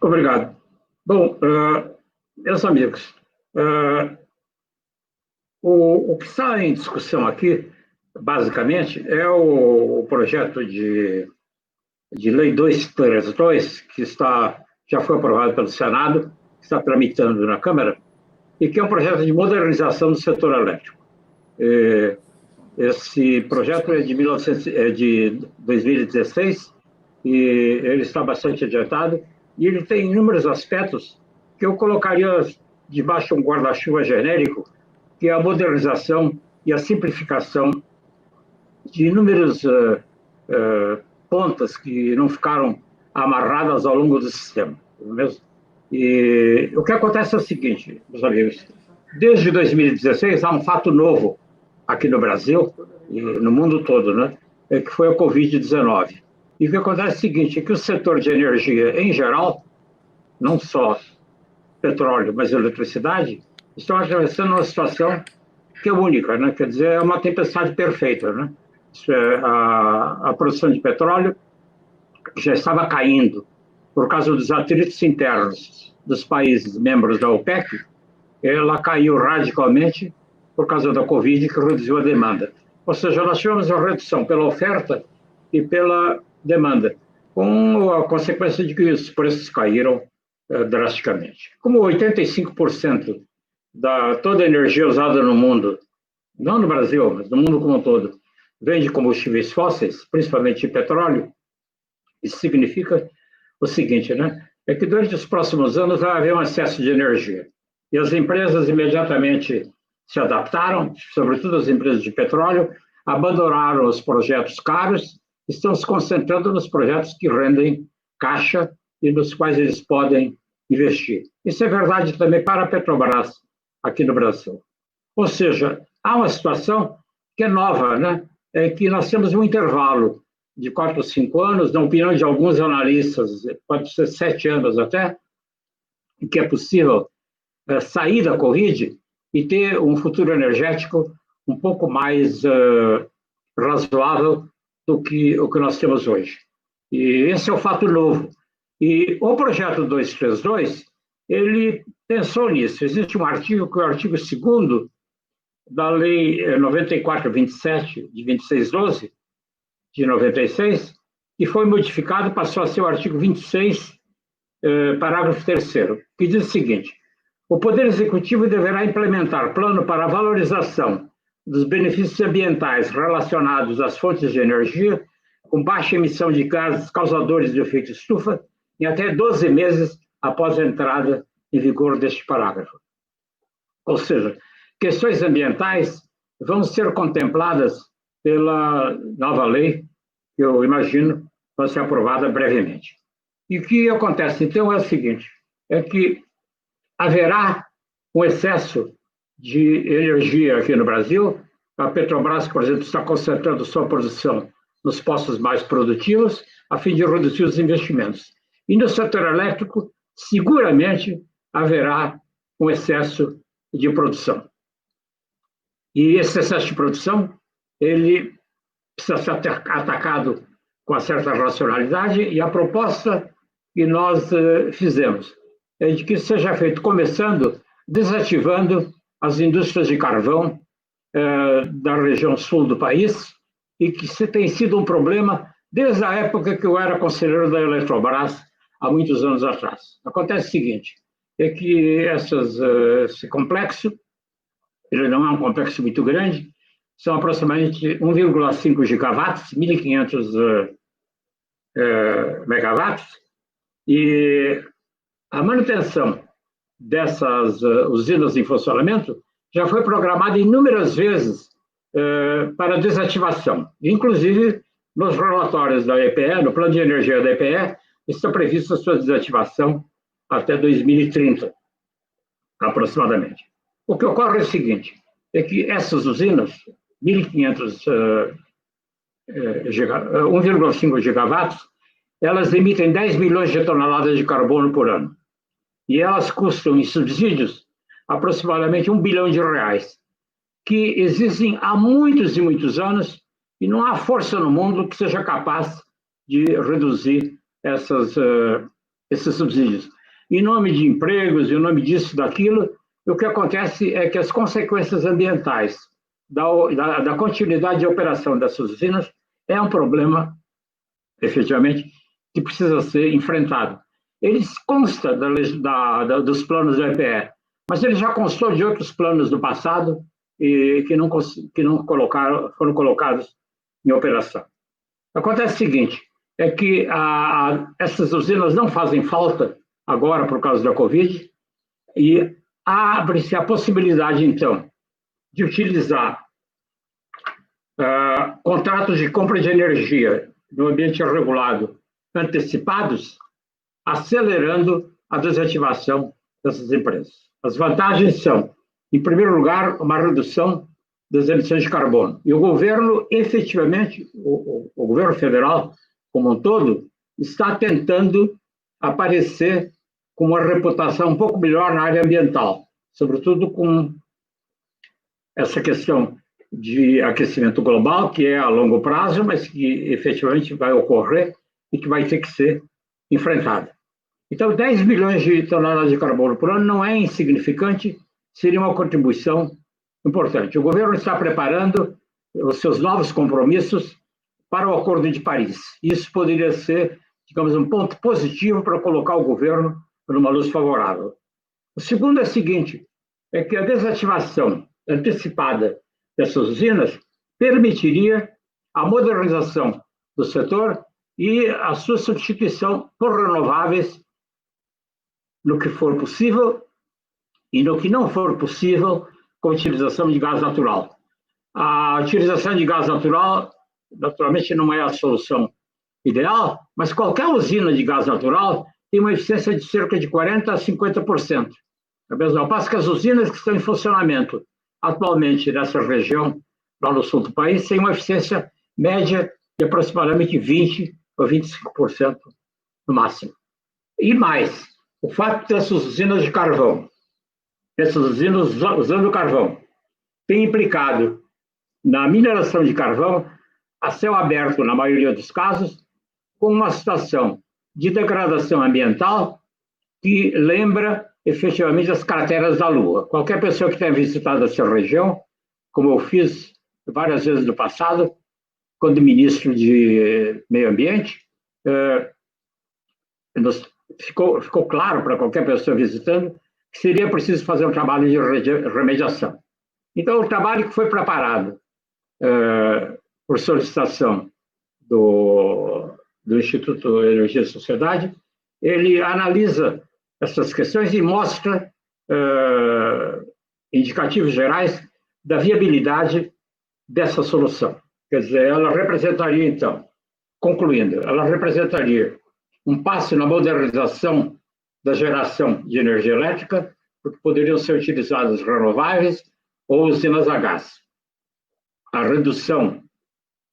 Obrigado. Bom, meus amigos, o que está em discussão aqui, basicamente, é o projeto de Lei 232, que já foi aprovado pelo Senado, está tramitando na Câmara, e que é um projeto de modernização do setor elétrico. Esse projeto é de 2016 e ele está bastante adiantado e ele tem inúmeros aspectos que eu colocaria debaixo de um guarda-chuva genérico, que é a modernização e a simplificação de inúmeras pontas que não ficaram amarradas ao longo do sistema. Mesmo? E o que acontece é o seguinte, meus amigos, desde 2016 há um fato novo aqui no Brasil e no mundo todo, né? Que foi a Covid-19. E o que acontece é o seguinte, é que o setor de energia em geral, não só petróleo, mas eletricidade, estão atravessando uma situação que é única, né? Quer dizer, é uma tempestade perfeita, né? Isso é, a produção de petróleo já estava caindo por causa dos atritos internos dos países membros da OPEC, ela caiu radicalmente por causa da Covid, que reduziu a demanda. Ou seja, nós tivemos uma redução pela oferta e pela demanda, com a consequência de que os preços caíram drasticamente. Como 85% da toda a energia usada no mundo, não no Brasil, mas no mundo como um todo, vem de combustíveis fósseis, principalmente de petróleo, isso significa o seguinte, né? É que durante os próximos anos vai haver um excesso de energia. E as empresas imediatamente se adaptaram, sobretudo as empresas de petróleo, abandonaram os projetos caros, estão se concentrando nos projetos que rendem caixa e nos quais eles podem investir. Isso é verdade também para a Petrobras, aqui no Brasil. Ou seja, há uma situação que é nova, né? É que nós temos um intervalo de 4 ou 5 anos, na opinião de alguns analistas, pode ser 7 anos até, que é possível sair da Covid e ter um futuro energético um pouco mais razoável do que o que nós temos hoje. E esse é o fato novo. E o projeto 232, ele pensou nisso. Existe um artigo, que é o artigo 2º da Lei 94/27, de 26/12, de 96, que foi modificado e passou a ser o artigo 26, parágrafo 3º, que diz o seguinte: o Poder Executivo deverá implementar plano para a valorização dos benefícios ambientais relacionados às fontes de energia com baixa emissão de gases causadores de efeito estufa em até 12 meses após a entrada em vigor deste parágrafo. Ou seja, questões ambientais vão ser contempladas pela nova lei, que eu imagino vai ser aprovada brevemente. E o que acontece, então, é o seguinte, é que haverá um excesso de energia aqui no Brasil. A Petrobras, por exemplo, está concentrando sua produção nos postos mais produtivos, a fim de reduzir os investimentos. E no setor elétrico, seguramente haverá um excesso de produção. E esse excesso de produção, ele precisa ser atacado com uma certa racionalidade, e a proposta que nós fizemos é de que isso seja feito começando desativando as indústrias de carvão da região sul do país, e que se tem sido um problema desde a época que eu era conselheiro da Eletrobras, há muitos anos atrás. Acontece o seguinte, é que esse complexo, ele não é um complexo muito grande, são aproximadamente 1,5 gigawatts, 1.500 megawatts, e a manutenção dessas usinas em funcionamento já foi programada inúmeras vezes para desativação. Inclusive, nos relatórios da EPE, no plano de energia da EPE, está prevista a sua desativação até 2030, aproximadamente. O que ocorre é o seguinte, é que essas usinas, 1.500 1,5 gigawatts, elas emitem 10 milhões de toneladas de carbono por ano. E elas custam, em subsídios, aproximadamente R$1 bilhão, que existem há muitos e muitos anos, e não há força no mundo que seja capaz de reduzir esses subsídios. em nome de empregos, em nome disso, daquilo, e o que acontece é que as consequências ambientais da continuidade de operação dessas usinas é um problema, efetivamente, que precisa ser enfrentado. Ele consta dos planos do EPE, mas ele já constou de outros planos do passado e que não foram colocados em operação. Acontece o seguinte, é que essas usinas não fazem falta agora por causa da Covid e abre-se a possibilidade, então, de utilizar contratos de compra de energia no ambiente regulado antecipados, acelerando a desativação dessas empresas. As vantagens são, em primeiro lugar, uma redução das emissões de carbono. E o governo, efetivamente, o governo federal como um todo, está tentando aparecer com uma reputação um pouco melhor na área ambiental, sobretudo com essa questão de aquecimento global, que é a longo prazo, mas que efetivamente vai ocorrer e que vai ter que ser enfrentada. Então, 10 milhões de toneladas de carbono por ano não é insignificante, seria uma contribuição importante. O governo está preparando os seus novos compromissos para o Acordo de Paris. Isso poderia ser, digamos, um ponto positivo para colocar o governo numa luz favorável. O segundo é o seguinte, é que a desativação antecipada dessas usinas permitiria a modernização do setor e a sua substituição por renováveis no que for possível e no que não for possível com a utilização de gás natural. A utilização de gás natural, naturalmente, não é a solução ideal, mas qualquer usina de gás natural tem uma eficiência de cerca de 40% a 50%. Ao passo que as usinas que estão em funcionamento atualmente nessa região, lá no sul do país, têm uma eficiência média de aproximadamente 20% a 25% no máximo. E mais, o fato dessas usinas de carvão, essas usinas usando carvão, tem implicado na mineração de carvão a céu aberto, na maioria dos casos, com uma situação de degradação ambiental que lembra efetivamente as crateras da Lua. Qualquer pessoa que tenha visitado essa região, como eu fiz várias vezes no passado, quando ministro de Meio Ambiente, ficou claro para qualquer pessoa visitando que seria preciso fazer um trabalho de remediação. Então, o trabalho que foi preparado por solicitação do Instituto Energia e Sociedade, ele analisa essas questões e mostra indicativos gerais da viabilidade dessa solução. Quer dizer, ela representaria, então, concluindo, ela representaria um passo na modernização da geração de energia elétrica, porque poderiam ser utilizadas renováveis ou usinas a gás. A redução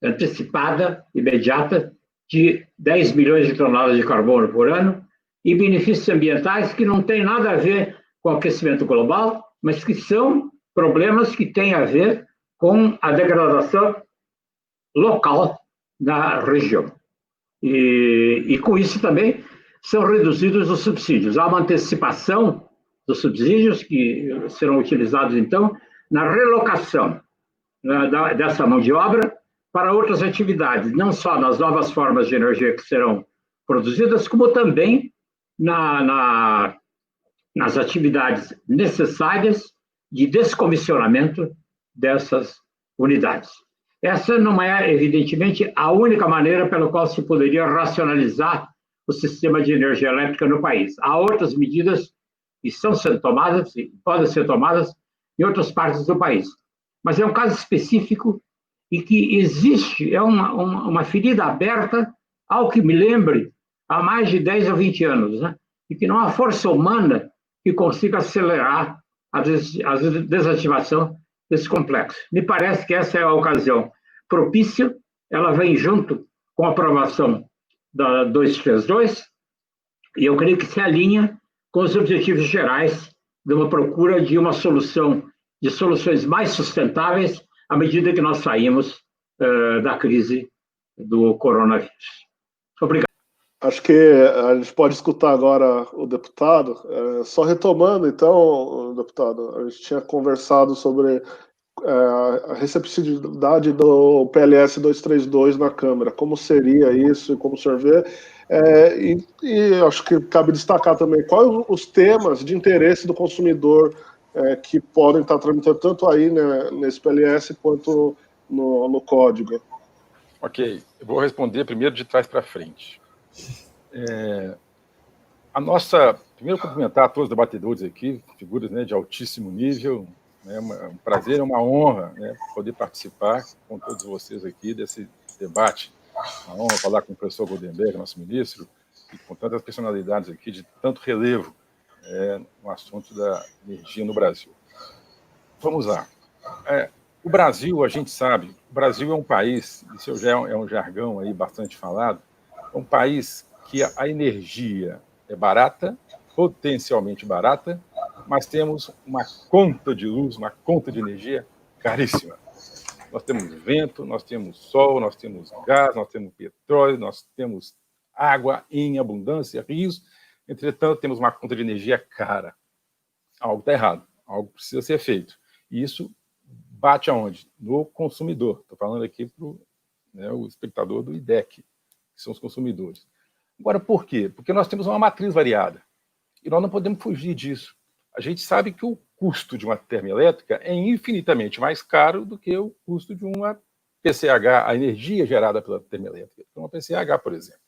antecipada, imediata, de 10 milhões de toneladas de carbono por ano e benefícios ambientais que não têm nada a ver com o aquecimento global, mas que são problemas que têm a ver com a degradação local da região. E com isso também são reduzidos os subsídios. Há uma antecipação dos subsídios que serão utilizados, então, na relocação dessa mão de obra para outras atividades, não só nas novas formas de energia que serão produzidas, como também nas atividades necessárias de descomissionamento dessas unidades. Essa não é, evidentemente, a única maneira pela qual se poderia racionalizar o sistema de energia elétrica no país. Há outras medidas que estão sendo tomadas, e podem ser tomadas em outras partes do país. Mas é um caso específico e que existe, é uma ferida aberta, ao que me lembre, há mais de 10 ou 20 anos, né? E que não há força humana que consiga acelerar a desativação desse complexo. Me parece que essa é a ocasião propícia, ela vem junto com a aprovação da 232, e eu creio que se alinha com os objetivos gerais de uma procura de uma solução, de soluções mais sustentáveis à medida que nós saímos da crise do coronavírus. Obrigado. Acho que a gente pode escutar agora o deputado. Só retomando, então, deputado, a gente tinha conversado sobre a receptividade do PLS 232 na Câmara. Como seria isso e como o senhor vê? E acho que cabe destacar também quais os temas de interesse do consumidor que podem estar tramitando tanto aí, né, nesse PLS quanto no código. Ok, eu vou responder primeiro de trás para frente. Primeiro, cumprimentar a todos os debatedores aqui, figuras, né, de altíssimo nível. É um prazer, é uma honra, né, poder participar com todos vocês aqui desse debate. Uma honra falar com o professor Goldenberg, nosso ministro, e com tantas personalidades aqui de tanto relevo no assunto da energia no Brasil. Vamos lá. O Brasil, a gente sabe, o Brasil é um país, isso já é um jargão aí bastante falado, é um país que a energia é barata, potencialmente barata, mas temos uma conta de luz, uma conta de energia caríssima. Nós temos vento, nós temos sol, nós temos gás, nós temos petróleo, nós temos água em abundância, rios, entretanto, temos uma conta de energia cara. Algo está errado, algo precisa ser feito. E isso bate aonde? No consumidor. Estou falando aqui para o espectador do IDEC, que são os consumidores. Agora, por quê? Porque nós temos uma matriz variada. E nós não podemos fugir disso. A gente sabe que o custo de uma termoelétrica é infinitamente mais caro do que o custo de uma PCH, a energia gerada pela termoelétrica. Então, uma PCH, por exemplo.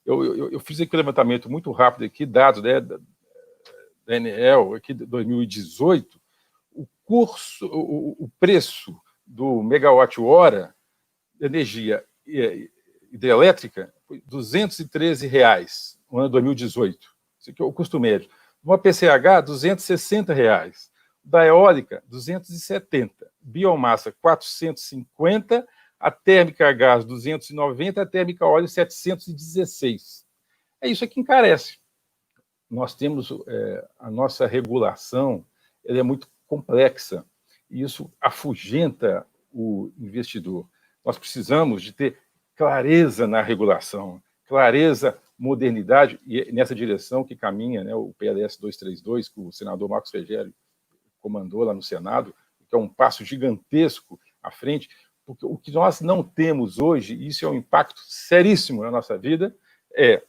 Eu fiz aqui um levantamento muito rápido aqui, dados da Enel, aqui de 2018, o preço do megawatt-hora de energia hidrelétrica foi R$ 213 no ano 2018. Esse aqui é o custo médio. Uma PCH, R$ 260. Da eólica, 270. Biomassa, 450. A térmica a gás, 290. A térmica a óleo, 716. É isso que encarece. Nós temos a nossa regulação, ela é muito complexa, e isso afugenta o investidor. Nós precisamos de ter clareza na regulação, clareza, modernidade, e é nessa direção que caminha, né, o PLS 232, que o senador Marcos Fegeri comandou lá no Senado, que é um passo gigantesco à frente, porque o que nós não temos hoje, e isso é um impacto seríssimo na nossa vida, é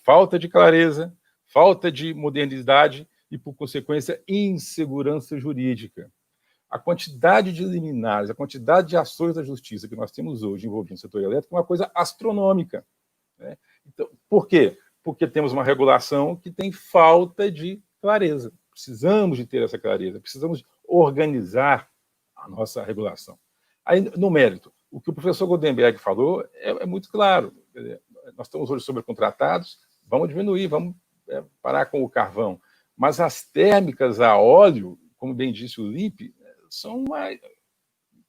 falta de clareza, falta de modernidade e, por consequência, insegurança jurídica. A quantidade de liminares, a quantidade de ações da justiça que nós temos hoje envolvendo o setor elétrico é uma coisa astronômica. Né? Então, por quê? Porque temos uma regulação que tem falta de clareza. Precisamos de ter essa clareza, precisamos organizar a nossa regulação. Aí, no mérito, o que o professor Goldenberg falou é muito claro. Nós estamos hoje sobrecontratados, vamos diminuir, vamos parar com o carvão. Mas as térmicas a óleo, como bem disse o Lippe, são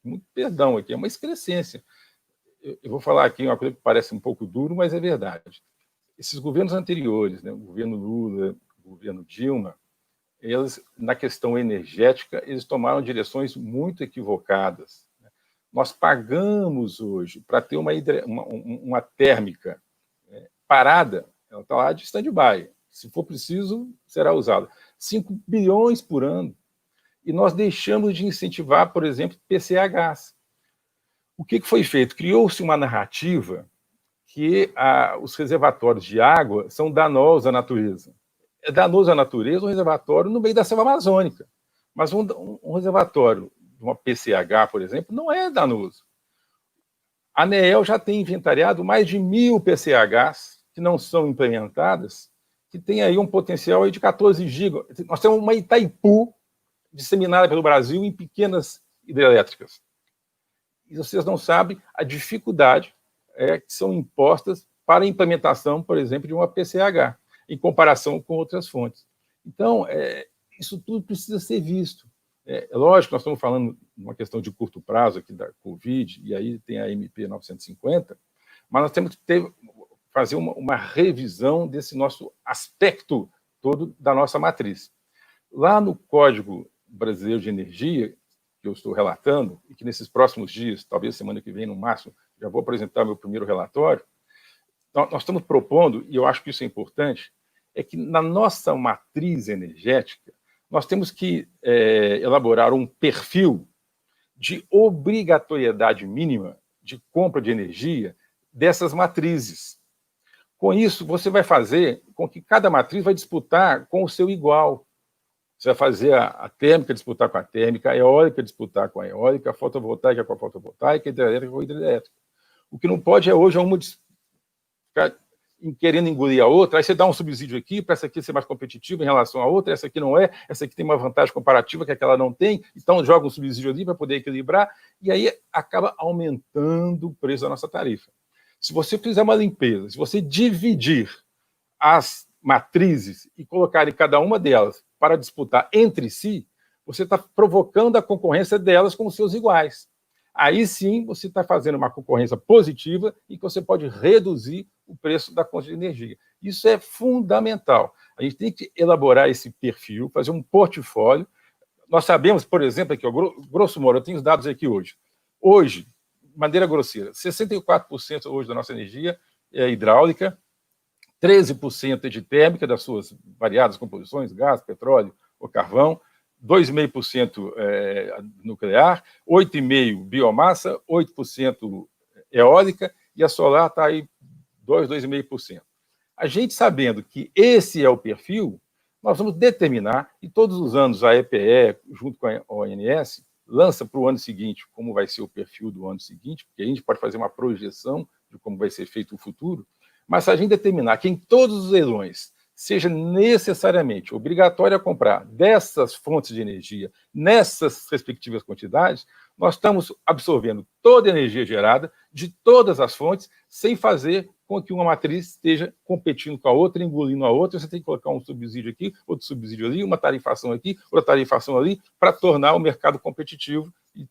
muito perdão aqui, é uma excrescência. Eu vou falar aqui uma coisa que parece um pouco duro, mas é verdade. Esses governos anteriores, né, o governo Lula, o governo Dilma, eles, na questão energética, eles tomaram direções muito equivocadas. Nós pagamos hoje para ter uma térmica parada, ela está lá de stand-by. Se for preciso, será usada. 5 bilhões por ano. E nós deixamos de incentivar, por exemplo, PCHs. O que foi feito? Criou-se uma narrativa que os reservatórios de água são danosos à natureza. É danoso à natureza um reservatório no meio da selva amazônica. Mas um reservatório de uma PCH, por exemplo, não é danoso. A ANEEL já tem inventariado mais de 1.000 PCHs que não são implementadas, que tem aí um potencial aí de 14 gigas. Nós temos uma Itaipu disseminada pelo Brasil em pequenas hidrelétricas. E vocês não sabem a dificuldade que são impostas para a implementação, por exemplo, de uma PCH, em comparação com outras fontes. Então, isso tudo precisa ser visto. É lógico que nós estamos falando de uma questão de curto prazo aqui da Covid, e aí tem a MP 950, mas nós temos que fazer uma revisão desse nosso aspecto todo da nossa matriz. Lá no Código Brasileiro de Energia, que eu estou relatando, e que nesses próximos dias, talvez semana que vem, no máximo, já vou apresentar meu primeiro relatório, nós estamos propondo, e eu acho que isso é importante, é que na nossa matriz energética, nós temos que elaborar um perfil de obrigatoriedade mínima de compra de energia dessas matrizes. Com isso, você vai fazer com que cada matriz vai disputar com o seu igual. Você vai fazer a térmica disputar com a térmica, a eólica disputar com a eólica, a fotovoltaica com a fotovoltaica, a hidrelétrica com a hidrelétrica. O que não pode é hoje uma ficar querendo engolir a outra, aí você dá um subsídio aqui para essa aqui ser mais competitiva em relação à outra, essa aqui não é, essa aqui tem uma vantagem comparativa que aquela não tem, então joga um subsídio ali para poder equilibrar, e aí acaba aumentando o preço da nossa tarifa. Se você fizer uma limpeza, se você dividir as matrizes e colocar em cada uma delas para disputar entre si, você está provocando a concorrência delas com os seus iguais. Aí sim você está fazendo uma concorrência positiva e que você pode reduzir o preço da conta de energia. Isso é fundamental. A gente tem que elaborar esse perfil, fazer um portfólio. Nós sabemos, por exemplo, aqui, grosso modo, eu tenho os dados aqui hoje. Hoje, de maneira grosseira, 64% hoje da nossa energia é hidráulica, 13% é de térmica das suas variadas composições, gás, petróleo ou carvão, 2,5% nuclear, 8,5% biomassa, 8% eólica, e a solar está aí 2,5%. A gente sabendo que esse é o perfil, nós vamos determinar, e todos os anos a EPE, junto com a ONS, lança para o ano seguinte como vai ser o perfil do ano seguinte, porque a gente pode fazer uma projeção de como vai ser feito o futuro, mas se a gente determinar que em todos os leilões seja necessariamente obrigatório a comprar dessas fontes de energia, nessas respectivas quantidades, nós estamos absorvendo toda a energia gerada de todas as fontes, sem fazer com que uma matriz esteja competindo com a outra, engolindo a outra. Você tem que colocar um subsídio aqui, outro subsídio ali, uma tarifação aqui, outra tarifação ali, para tornar o mercado competitivo. E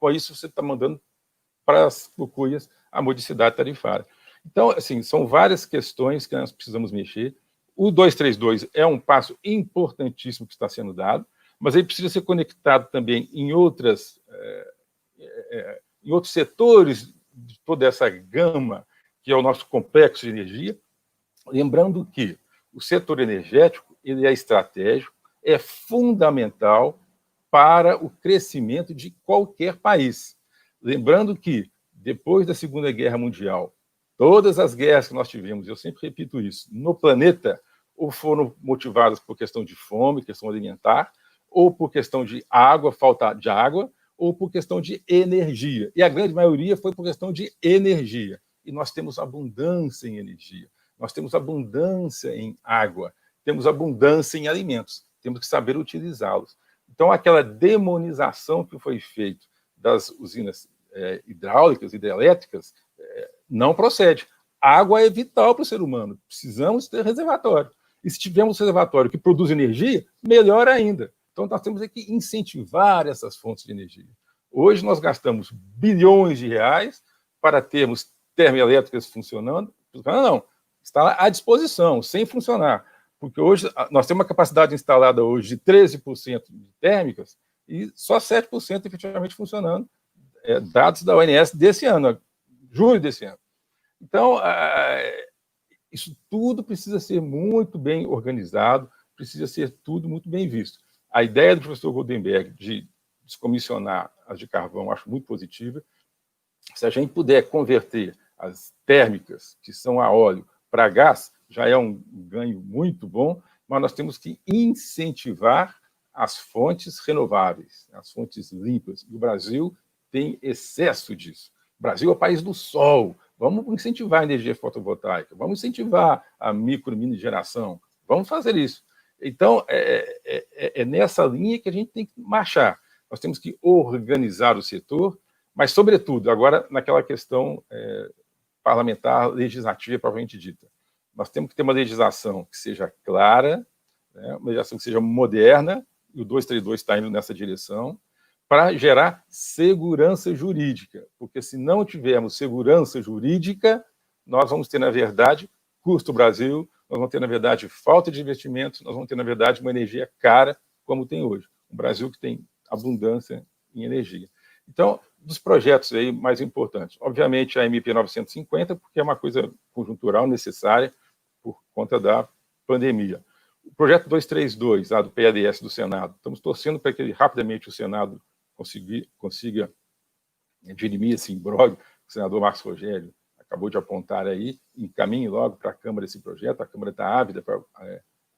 com isso você está mandando para as cucuias a modicidade tarifária. Então, assim, são várias questões que nós precisamos mexer. O 232 é um passo importantíssimo que está sendo dado, mas ele precisa ser conectado também em outros setores de toda essa gama que é o nosso complexo de energia. Lembrando que o setor energético ele é estratégico, é fundamental para o crescimento de qualquer país. Lembrando que, depois da Segunda Guerra Mundial, todas as guerras que nós tivemos, eu sempre repito isso, no planeta, ou foram motivadas por questão de fome, questão alimentar, ou por questão de água, falta de água, ou por questão de energia. E a grande maioria foi por questão de energia. E nós temos abundância em energia, nós temos abundância em água, temos abundância em alimentos, temos que saber utilizá-los. Então, aquela demonização que foi feita das usinas hidráulicas, hidrelétricas, não procede. A água é vital para o ser humano, precisamos ter reservatório. E se tivermos um reservatório que produz energia, melhor ainda. Então, nós temos que incentivar essas fontes de energia. Hoje, nós gastamos bilhões de reais para termos termoelétricas funcionando. Não, está à disposição, sem funcionar. Porque hoje, nós temos uma capacidade instalada hoje de 13% de térmicas e só 7% efetivamente funcionando, dados da ONS desse ano, julho desse ano. Então, isso tudo precisa ser muito bem organizado, precisa ser tudo muito bem visto. A ideia do professor Goldenberg de descomissionar as de carvão, acho muito positiva. Se a gente puder converter as térmicas, que são a óleo, para gás, já é um ganho muito bom, mas nós temos que incentivar as fontes renováveis, as fontes limpas. E o Brasil tem excesso disso. O Brasil é o país do sol. Vamos incentivar a energia fotovoltaica, vamos incentivar a mini geração, vamos fazer isso. Então, é nessa linha que a gente tem que marchar. Nós temos que organizar o setor, mas, sobretudo, agora naquela questão parlamentar, legislativa, propriamente dita. Nós temos que ter uma legislação que seja clara, né, uma legislação que seja moderna, e o 232 está indo nessa direção, para gerar segurança jurídica, porque se não tivermos segurança jurídica, nós vamos ter, na verdade, custo Brasil, nós vamos ter, na verdade, falta de investimentos, nós vamos ter, na verdade, uma energia cara, como tem hoje. Um Brasil que tem abundância em energia. Então, dos projetos aí mais importantes. Obviamente, a MP 950, porque é uma coisa conjuntural necessária por conta da pandemia. O projeto 232, do PADS do Senado, estamos torcendo para que rapidamente o Senado consiga dirimir esse imbróglio que o senador Marcos Rogério acabou de apontar aí, encaminhe logo para a Câmara esse projeto, a Câmara está ávida para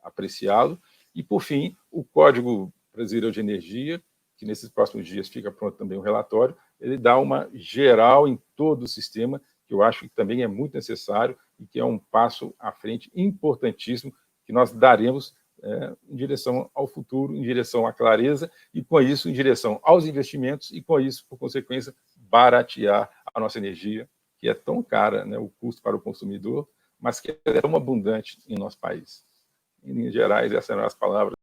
apreciá-lo. E, por fim, o Código Brasileiro de Energia, que nesses próximos dias fica pronto também o relatório, ele dá uma geral em todo o sistema, que eu acho que também é muito necessário e que é um passo à frente importantíssimo que nós daremos em direção ao futuro, em direção à clareza e, com isso, em direção aos investimentos e, com isso, por consequência, baratear a nossa energia, que é tão cara, né, o custo para o consumidor, mas que é tão abundante em nosso país. Em linhas gerais, essas eram as palavras